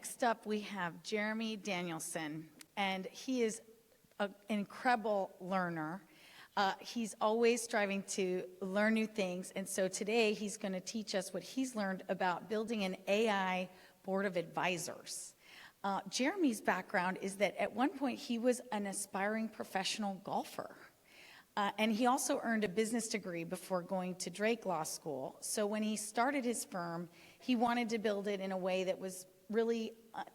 Next up, we have Jeremy Danilson, and he is an incredible learner. He's always striving to learn new things, and so today he's going to teach us what he's learned about building an AI board of advisors. Jeremy's background is that at one point he was an aspiring professional golfer. And he also earned a business degree before going to Drake Law School. So when he started his firm, he wanted to build it in a way that was really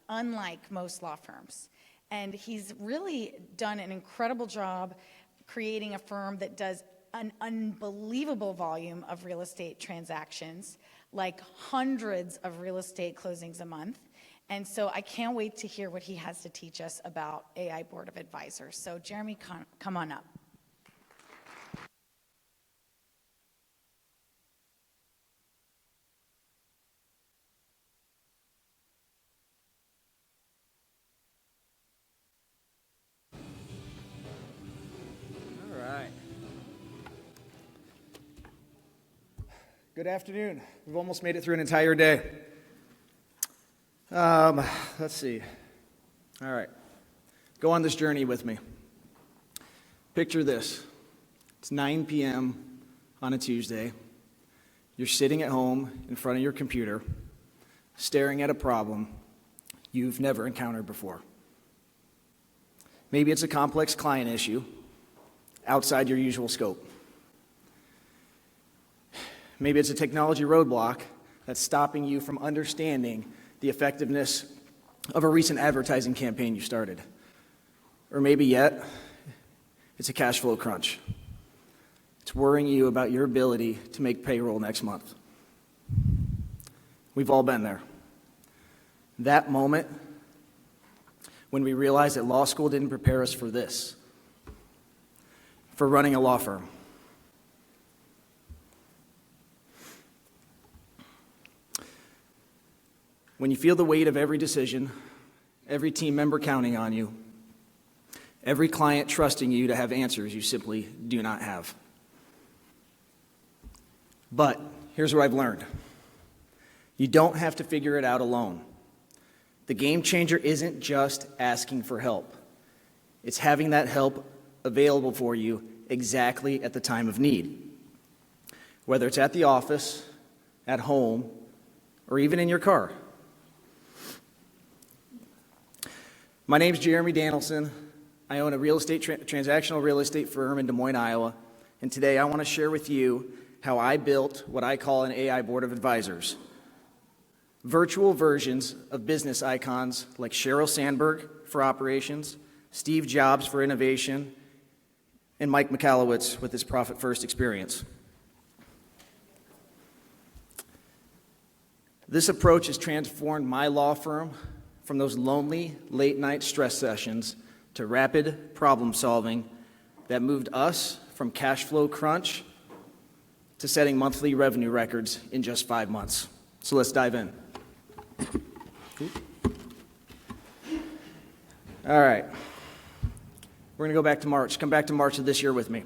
unlike most law firms. And he's really done an incredible job creating a firm that does an unbelievable volume of real estate transactions, like hundreds of real estate closings a month. And so I can't wait to hear what he has to teach us about AI Board of Advisors. So Jeremy, come on up. Good afternoon. We've almost made it through an entire day. Let's see. All right. Go on this journey with me. Picture this. It's 9 p.m. on a Tuesday. You're sitting at home in front of your computer, staring at a problem you've never encountered before. Maybe it's a complex client issue outside your usual scope. Maybe it's a technology roadblock that's stopping you from understanding the effectiveness of a recent advertising campaign you started. Or maybe yet, it's a cash flow crunch. It's worrying you about your ability to make payroll next month. We've all been there. That moment when we realize that law school didn't prepare us for this, for running a law firm. When you feel the weight of every decision, every team member counting on you, every client trusting you to have answers you simply do not have. But here's what I've learned. You don't have to figure it out alone. The game changer isn't just asking for help. It's having that help available for you exactly at the time of need. Whether it's at the office, at home, or even in your car. My name's Jeremy Danilson. I own a transactional real estate firm in Des Moines, Iowa. And today I want to share with you how I built what I call an AI board of advisors. Virtual versions of business icons like Sheryl Sandberg for operations, Steve Jobs for innovation, and Mike Michalowicz with his Profit First experience. This approach has transformed my law firm from those lonely late-night stress sessions to rapid problem solving that moved us from cash flow crunch to setting monthly revenue records in just 5 months. So let's dive in. All right. We're going to go back to March. Come back to March of this year with me.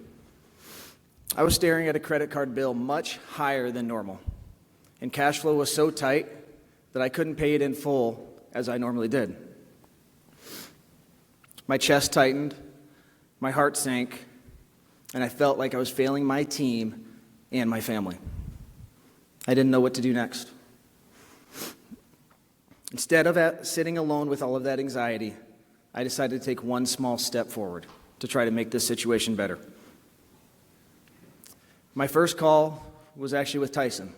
I was staring at a credit card bill much higher than normal, and cash flow was so tight that I couldn't pay it in full as I normally did. My chest tightened, my heart sank, and I felt like I was failing my team and my family. I didn't know what to do next. Instead of sitting alone with all of that anxiety, I decided to take one small step forward to try to make this situation better. My first call was actually with Tyson.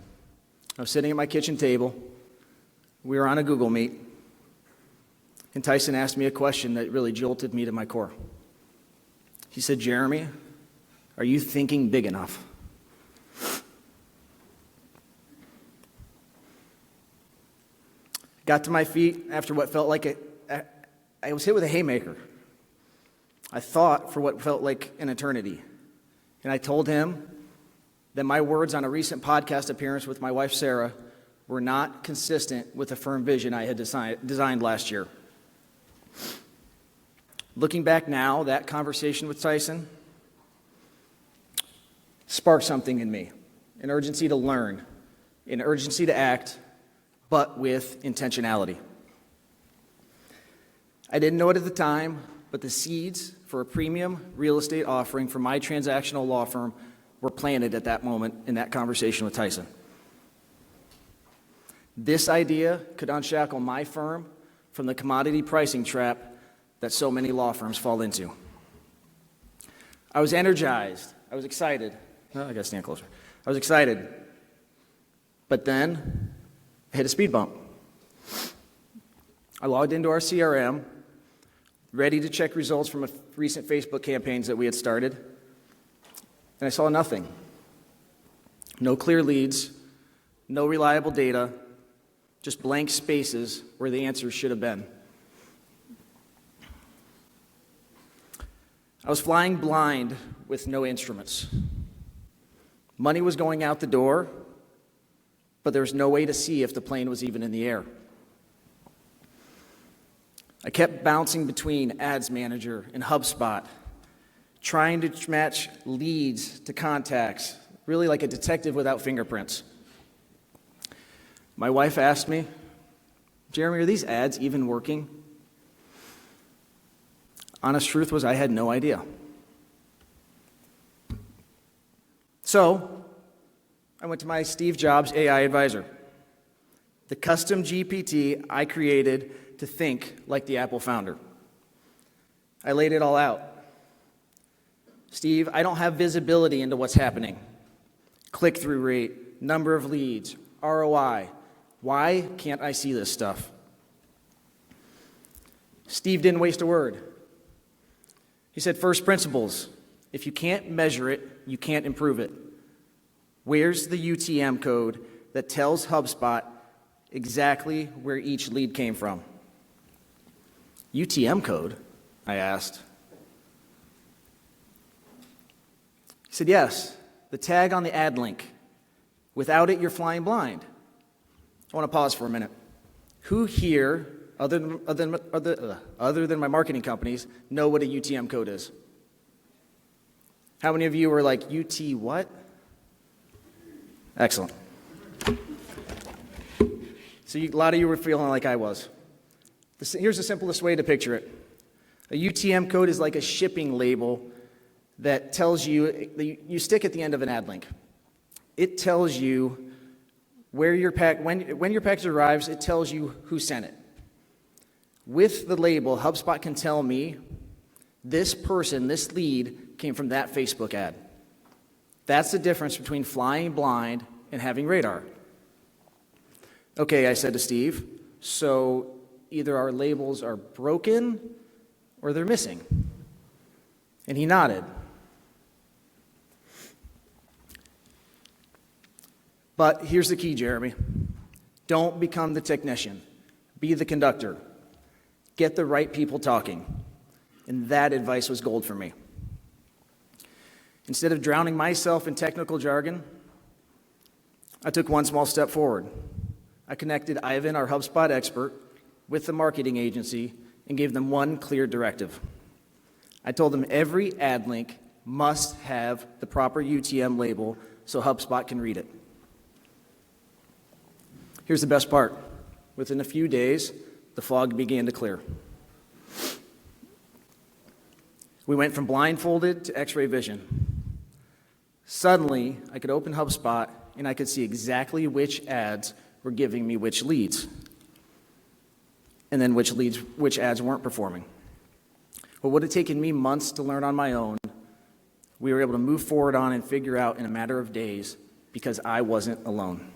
I was sitting at my kitchen table. We were on a Google Meet. And Tyson asked me a question that really jolted me to my core. He said, "Jeremy, are you thinking big enough?" Got to my feet after what felt like I was hit with a haymaker. I thought for what felt like an eternity. And I told him that my words on a recent podcast appearance with my wife, Sarah, were not consistent with the firm vision I had designed last year. Looking back now, that conversation with Tyson sparked something in me, an urgency to learn, an urgency to act, but with intentionality. I didn't know it at the time, but the seeds for a premium real estate offering for my transactional law firm were planted at that moment in that conversation with Tyson. This idea could unshackle my firm from the commodity pricing trap that so many law firms fall into. I was energized. I was excited. Oh, I gotta stand closer. I was excited. But then I hit a speed bump. I logged into our CRM, ready to check results from recent Facebook campaigns that we had started, and I saw nothing. No clear leads, no reliable data, just blank spaces where the answers should have been. I was flying blind with no instruments. Money was going out the door, but there was no way to see if the plane was even in the air. I kept bouncing between Ads Manager and HubSpot, trying to match leads to contacts, really like a detective without fingerprints. My wife asked me, "Jeremy, are these ads even working?" Honest truth was I had no idea. So I went to my Steve Jobs AI advisor, the custom GPT I created to think like the Apple founder. I laid it all out. "Steve, I don't have visibility into what's happening. Click-through rate, number of leads, ROI. Why can't I see this stuff?" Steve didn't waste a word. He said, "First principles. If you can't measure it, you can't improve it. Where's the UTM code that tells HubSpot exactly where each lead came from?" "UTM code?" I asked. He said, "Yes, the tag on the ad link. Without it, you're flying blind." I want to pause for a minute. Who here, other than my marketing companies, know what a UTM code is? How many of you were like, UT what? Excellent. So a lot of you were feeling like I was. Here's the simplest way to picture it. A UTM code is like a shipping label that tells you, you stick at the end of an ad link. It tells you where your when your package arrives, it tells you who sent it. With the label, HubSpot can tell me this person, this lead, came from that Facebook ad. That's the difference between flying blind and having radar. "Okay," I said to Steve, "so either our labels are broken or they're missing." And he nodded. But here's the key, Jeremy. Don't become the technician. Be the conductor. Get the right people talking. And that advice was gold for me. Instead of drowning myself in technical jargon, I took one small step forward. I connected Ivan, our HubSpot expert, with the marketing agency and gave them one clear directive. I told them every ad link must have the proper UTM label so HubSpot can read it. Here's the best part. Within a few days, the fog began to clear. We went from blindfolded to X-ray vision. Suddenly, I could open HubSpot and I could see exactly which ads were giving me which leads, and then which ads weren't performing. What would have taken me months to learn on my own, we were able to move forward on and figure out in a matter of days because I wasn't alone.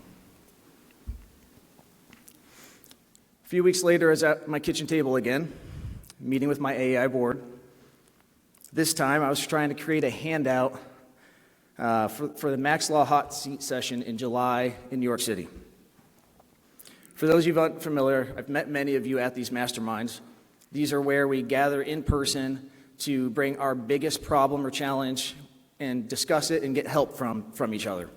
A few weeks later, I was at my kitchen table again, meeting with my AI board. This time, I was trying to create a handout for the Max Law Hot Seat session in July in New York City. For those of you unfamiliar, I've met many of you at these masterminds. These are where we gather in person to bring our biggest problem or challenge and discuss it and get help from each other.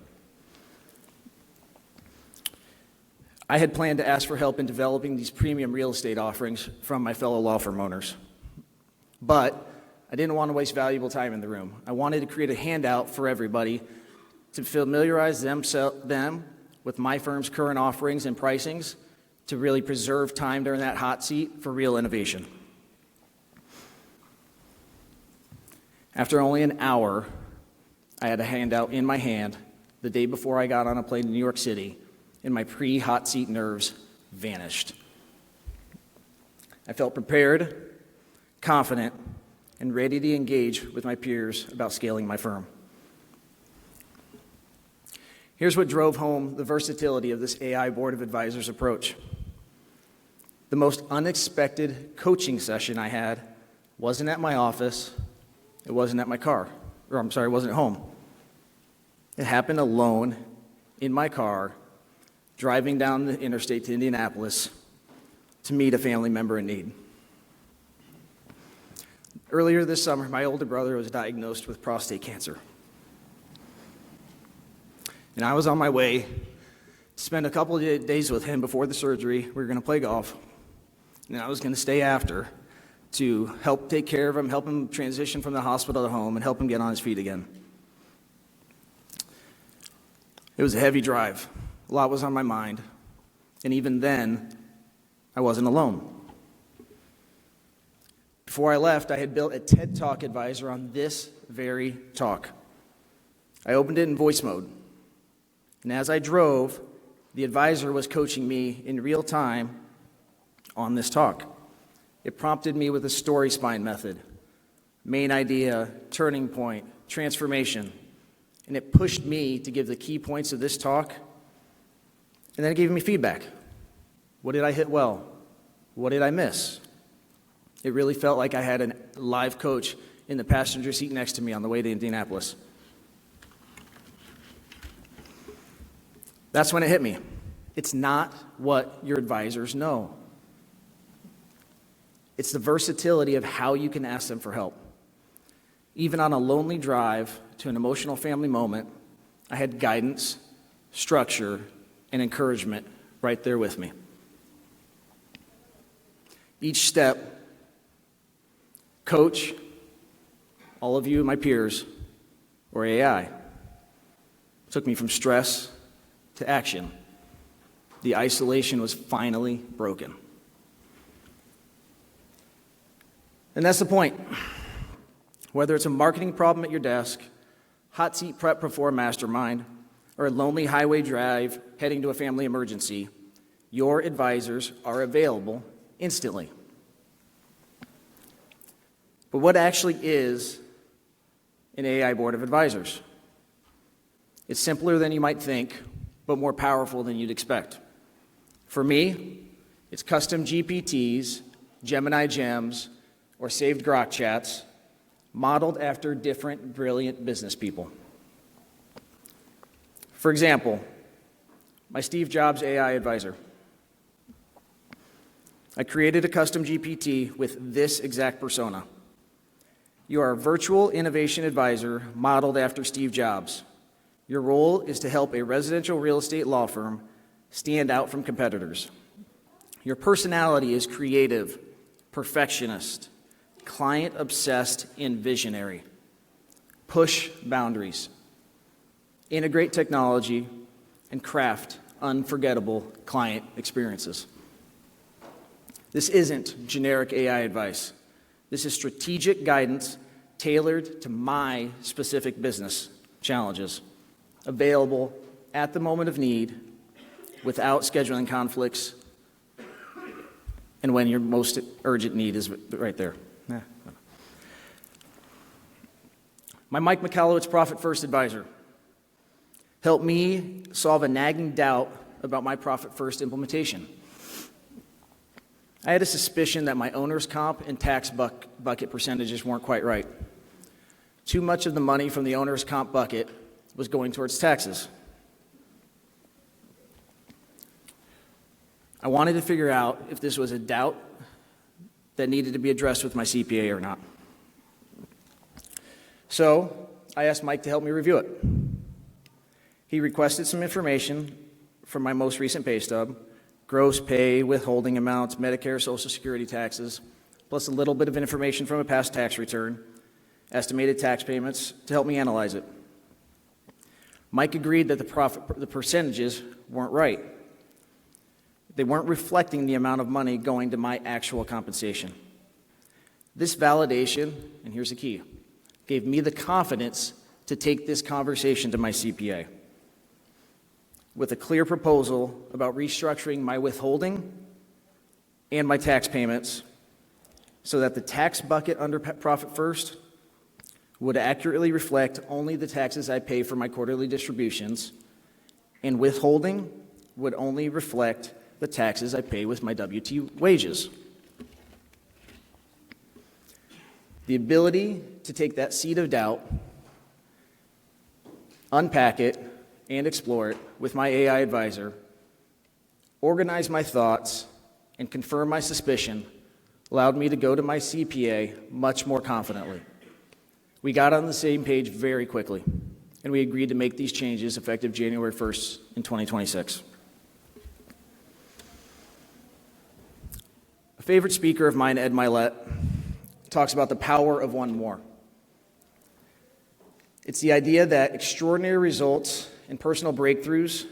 I had planned to ask for help in developing these premium real estate offerings from my fellow law firm owners. But I didn't want to waste valuable time in the room. I wanted to create a handout for everybody to familiarize them with my firm's current offerings and pricings to really preserve time during that hot seat for real innovation. After only an hour, I had a handout in my hand the day before I got on a plane to New York City, and my pre-hot seat nerves vanished. I felt prepared, confident, and ready to engage with my peers about scaling my firm. Here's what drove home the versatility of this AI Board of Advisors approach. The most unexpected coaching session I had wasn't at my office, it wasn't at my car, it wasn't at home. It happened alone in my car, driving down the interstate to Indianapolis to meet a family member in need. Earlier this summer, my older brother was diagnosed with prostate cancer. And I was on my way to spend a couple of days with him before the surgery. We were going to play golf. And I was going to stay after to help take care of him, help him transition from the hospital to home, and help him get on his feet again. It was a heavy drive. A lot was on my mind. And even then, I wasn't alone. Before I left, I had built a TED Talk advisor on this very talk. I opened it in voice mode. And as I drove, the advisor was coaching me in real time on this talk. It prompted me with a story spine method, main idea, turning point, transformation, and it pushed me to give the key points of this talk, and then it gave me feedback. What did I hit well? What did I miss? It really felt like I had a live coach in the passenger seat next to me on the way to Indianapolis. That's when it hit me. It's not what your advisors know. It's the versatility of how you can ask them for help. Even on a lonely drive to an emotional family moment, I had guidance, structure, and encouragement right there with me. Each step, coach, all of you, my peers, or AI, took me from stress to action. The isolation was finally broken. And that's the point. Whether it's a marketing problem at your desk, hot seat prep before a mastermind, or a lonely highway drive heading to a family emergency, your advisors are available instantly. But what actually is an AI Board of Advisors? It's simpler than you might think, but more powerful than you'd expect. For me, it's custom GPTs, Gemini gems, or saved Grok chats, modeled after different brilliant business people. For example, my Steve Jobs AI advisor. I created a custom GPT with this exact persona. You are a virtual innovation advisor modeled after Steve Jobs. Your role is to help a residential real estate law firm stand out from competitors. Your personality is creative, perfectionist, client-obsessed, and visionary. Push boundaries. Integrate technology and craft unforgettable client experiences. This isn't generic AI advice. This is strategic guidance tailored to my specific business challenges, available at the moment of need, without scheduling conflicts, and when your most urgent need is right there. My Mike Michalowicz Profit First advisor helped me solve a nagging doubt about my Profit First implementation. I had a suspicion that my owner's comp and tax bucket percentages weren't quite right. Too much of the money from the owner's comp bucket was going towards taxes. I wanted to figure out if this was a doubt that needed to be addressed with my CPA or not. So I asked Mike to help me review it. He requested some information from my most recent pay stub, gross pay, withholding amounts, Medicare, Social Security taxes, plus a little bit of information from a past tax return, estimated tax payments, to help me analyze it. Mike agreed that the percentages weren't right. They weren't reflecting the amount of money going to my actual compensation. This validation, and here's the key, gave me the confidence to take this conversation to my CPA with a clear proposal about restructuring my withholding and my tax payments so that the tax bucket under Profit First would accurately reflect only the taxes I pay for my quarterly distributions, and withholding would only reflect the taxes I pay with my W-2 wages. The ability to take that seed of doubt, unpack it, and explore it with my AI advisor, organize my thoughts, and confirm my suspicion allowed me to go to my CPA much more confidently. We got on the same page very quickly, and we agreed to make these changes effective January 1st in 2026. A favorite speaker of mine, Ed Milet, talks about the power of one more. It's the idea that extraordinary results and personal breakthroughs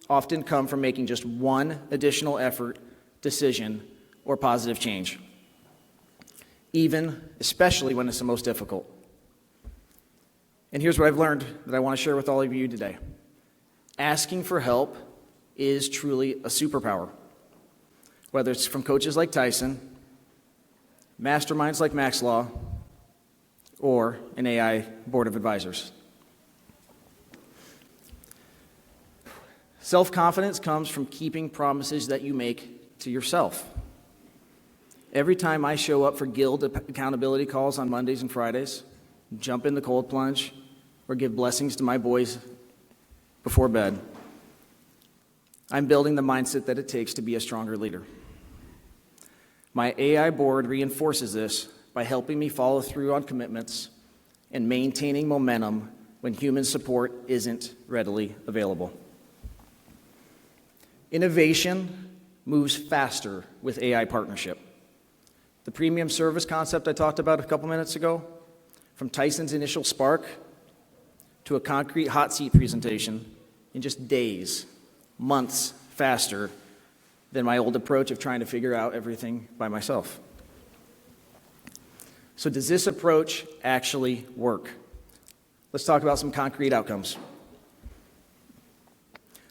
often come from making just one additional effort, decision, or positive change, especially when it's the most difficult. And here's what I've learned that I want to share with all of you today. Asking for help is truly a superpower. Whether it's from coaches like Tyson, masterminds like Max Law, or an AI board of advisors. Self-confidence comes from keeping promises that you make to yourself. Every time I show up for guild accountability calls on Mondays and Fridays, jump in the cold plunge, or give blessings to my boys before bed, I'm building the mindset that it takes to be a stronger leader. My AI board reinforces this by helping me follow through on commitments and maintaining momentum when human support isn't readily available. Innovation moves faster with AI partnership. The premium service concept I talked about a couple minutes ago, from Tyson's initial spark to a concrete hot seat presentation in just days, months faster than my old approach of trying to figure out everything by myself. So does this approach actually work? Let's talk about some concrete outcomes.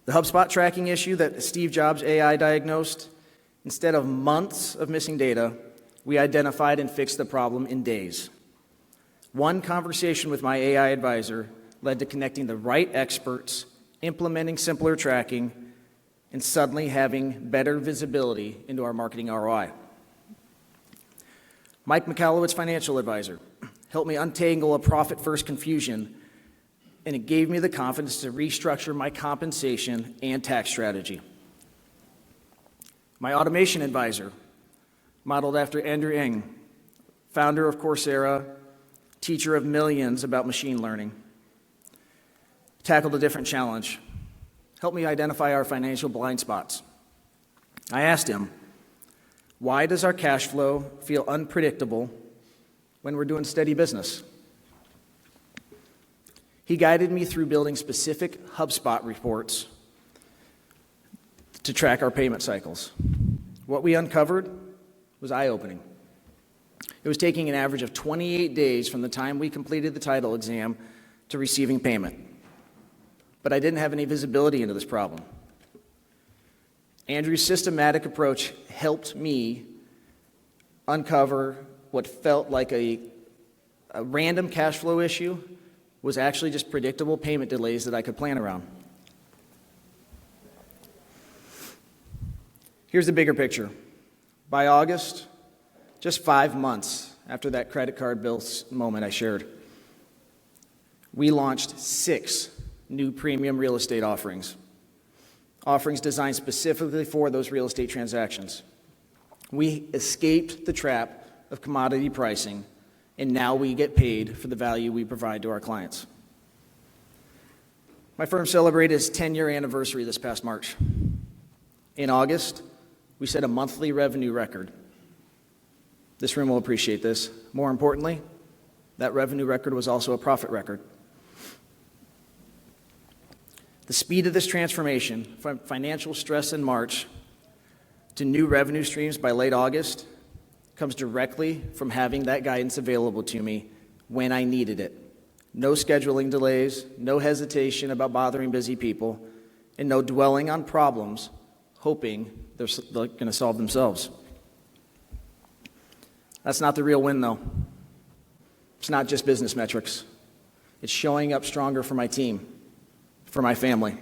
The HubSpot tracking issue that Steve Jobs' AI diagnosed, instead of months of missing data, we identified and fixed the problem in days. One conversation with my AI advisor led to connecting the right experts, implementing simpler tracking, and suddenly having better visibility into our marketing ROI. Mike McAllowitz, financial advisor, helped me untangle a profit-first confusion, and it gave me the confidence to restructure my compensation and tax strategy. My automation advisor, modeled after Andrew Ng, founder of Coursera, teacher of millions about machine learning, tackled a different challenge. Helped me identify our financial blind spots. I asked him, why does our cash flow feel unpredictable when we're doing steady business? He guided me through building specific HubSpot reports to track our payment cycles. What we uncovered was eye-opening. It was taking an average of 28 days from the time we completed the title exam to receiving payment. But I didn't have any visibility into this problem. Andrew's systematic approach helped me uncover what felt like a random cash flow issue was actually just predictable payment delays that I could plan around. Here's the bigger picture. By August, just 5 months after that credit card bill moment I shared, we launched 6 new premium real estate offerings designed specifically for those real estate transactions. We escaped the trap of commodity pricing, and now we get paid for the value we provide to our clients. My firm celebrated its 10-year anniversary this past March. In August, we set a monthly revenue record. This room will appreciate this. More importantly, that revenue record was also a profit record. The speed of this transformation from financial stress in March to new revenue streams by late August comes directly from having that guidance available to me when I needed it. no scheduling delays, no hesitation about bothering busy people, and no dwelling on problems, hoping they're going to solve themselves. That's not the real win, though. It's not just business metrics. It's showing up stronger for my team, for my family,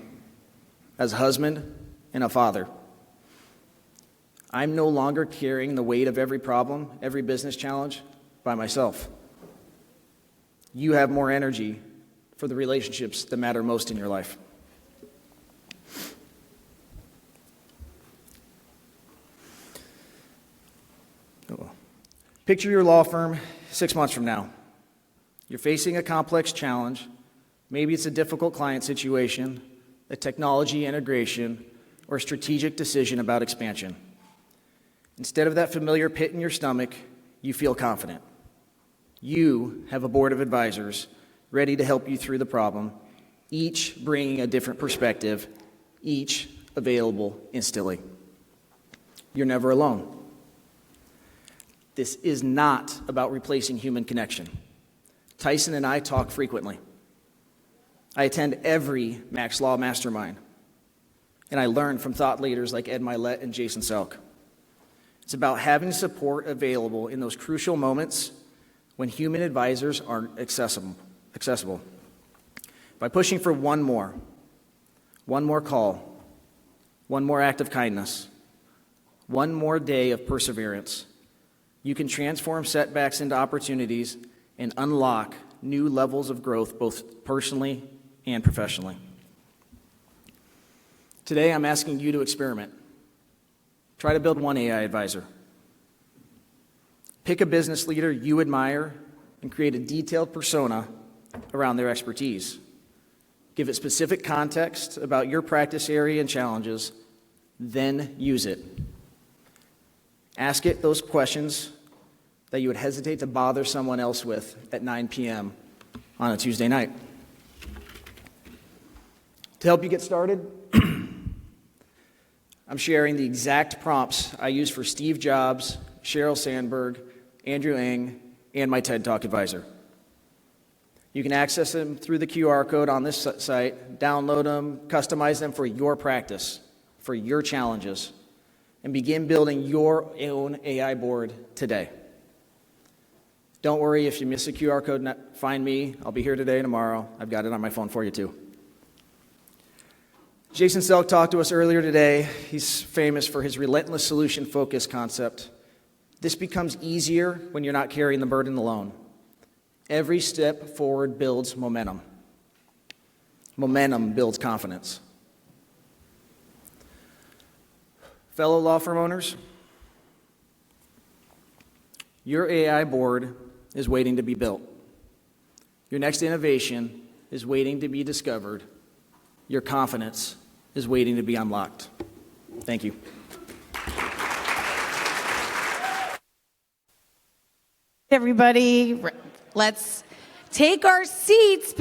as a husband and a father. I'm no longer carrying the weight of every problem, every business challenge by myself. You have more energy for the relationships that matter most in your life. Picture your law firm 6 months from now. You're facing a complex challenge. Maybe it's a difficult client situation, a technology integration, or a strategic decision about expansion. Instead of that familiar pit in your stomach, you feel confident. You have a board of advisors ready to help you through the problem, each bringing a different perspective, each available instantly. You're never alone. This is not about replacing human connection. Tyson and I talk frequently. I attend every Max Law Mastermind, and I learn from thought leaders like Ed Milet and Jason Selk. It's about having support available in those crucial moments when human advisors aren't accessible. By pushing for one more call, one more act of kindness, one more day of perseverance, you can transform setbacks into opportunities and unlock new levels of growth, both personally and professionally. Today, I'm asking you to experiment. Try to build one AI advisor. Pick a business leader you admire and create a detailed persona around their expertise. Give it specific context about your practice area and challenges, then use it. Ask it those questions that you would hesitate to bother someone else with at 9 p.m. on a Tuesday night. To help you get started, I'm sharing the exact prompts I used for Steve Jobs, Sheryl Sandberg, Andrew Ng, and my TED Talk advisor. You can access them through the QR code on this site, download them, customize them for your practice, for your challenges, and begin building your own AI board today. Don't worry if you miss a QR code, find me. I'll be here today and tomorrow. I've got it on my phone for you too. Jason Selk talked to us earlier today. He's famous for his relentless solution focus concept. This becomes easier when you're not carrying the burden alone. Every step forward builds momentum. Momentum builds confidence. Fellow law firm owners, your AI board is waiting to be built. Your next innovation is waiting to be discovered. Your confidence is waiting to be unlocked. Thank you. Everybody, let's take our seats.